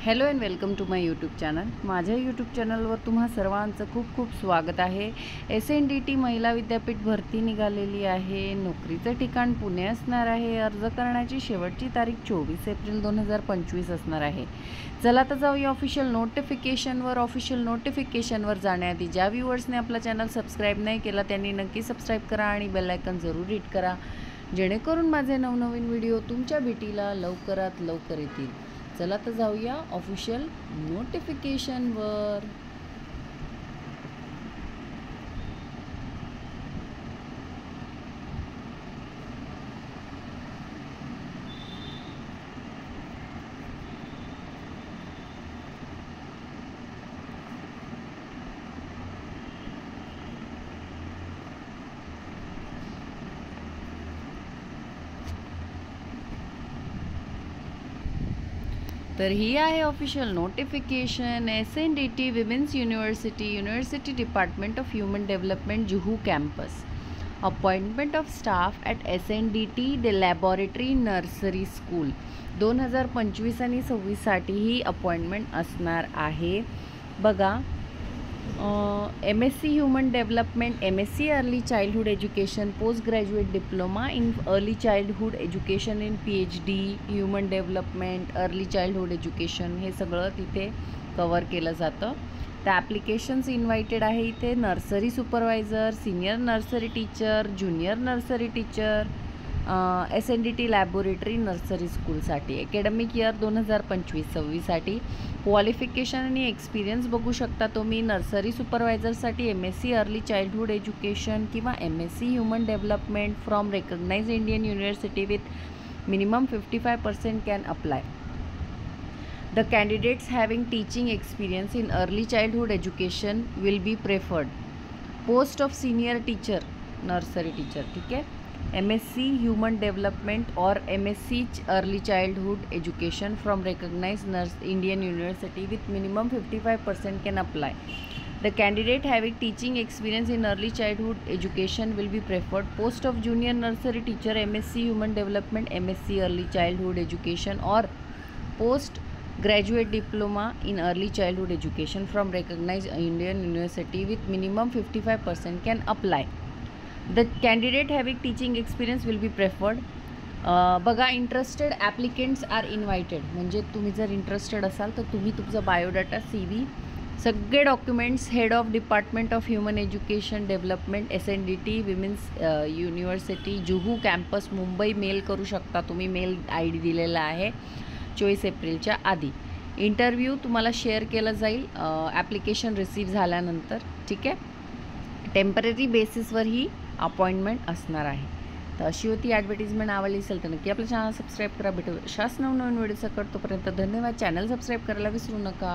Hello and welcome to my YouTube channel. माझ्या YouTube चॅनलवर तुम्हा सर्वांचं खूप खूप स्वागत आहे। SNDT महिला विद्यापीठ भरती निघालेली आहे। नोकरीचं ठिकाण पुणे असणार आहे। अर्ज करण्याची शेवटची तारीख 24 एप्रिल 2025 असणार आहे। चला तर जाऊया ऑफिशियल नोटिफिकेशनवर। ऑफिशियल नोटिफिकेशनवर जाण्याआधी ज्या व्ह्यूअर्सने आपला चॅनल सबस्क्राईब नाही केला त्यांनी नक्की सबस्क्राईब करा आणि बेल आयकॉन जरूर हिट करा, जेणेकरून माझे नवनवीन व्हिडिओ तुमच्या भेटीला लवकरात लवकर येतील। चला तर जाऊया ऑफिशियल नोटिफिकेशनवर। तर ही आहे official notification. SNDT women's university department of human development Juhu campus. Appointment of staff at SNDT laboratory nursery school 2025 आणि 26साठी ही अपॉइंटमेंट असणार आहे। बघा, MSc human development, MSc early childhood education, post graduate diploma in early childhood education in PhD human development, early childhood education हे सगळं तिथे cover केलं जातं। त्या ॲप्लिकेशन्स इन्व्हायटेड आहे इथे nursery supervisor, senior nursery teacher, junior nursery teacher, SNDT laboratory nursery स्कूलसाठी academic year 2025-26साठी। क्वालिफिकेशन आणि एक्सपिरियन्स बघू शकता तुम्ही। नर्सरी सुपरवायझरसाठी MSc अर्ली चाइल्डहुड एज्युकेशन किंवा MSc human development from recognized Indian university with minimum 55% can apply. The candidates having teaching experience in early childhood education will be preferred. Post of senior teacher, nursery teacher, ठीक है। MSc Human Development और MSc Early Childhood Education from recognized Indian University with minimum 55% can apply. The candidate having teaching experience in early childhood education will be preferred. Post of junior nursery teacher, MSc Human Development, MSc Early Childhood Education or post graduate diploma in early childhood education from recognized Indian University with minimum 55% can apply. The candidate having teaching experience will be preferred. बघा, interested applicants are invited, म्हणजे तुम्ही जर interested असाल तर तुम्ही तुमचा biodata, CV, सगळे documents head of department of human education development SNDT women's university Juhu campus Mumbai mail करू शकता तुम्ही। मेल ID दिलेला आहे 24 एप्रिलच्या आधी। इंटरव्ह्यू तुम्हाला शेअर केलं जाईल ॲप्लिकेशन रिसीव्ह झाल्यानंतर, ठीक आहे। टेम्पररी बेसिसवर ही अपॉइंटमेंट असणार आहे। तर अशी होती ॲडव्हर्टिजमेंट। आवडली असेल तर नक्की आपलं चॅनल सबस्क्राईब करा। भेटू अशाच नवनवीन व्हिडिओ करतोपर्यंत धन्यवाद। चॅनल सबस्क्राईब करायला विसरू नका।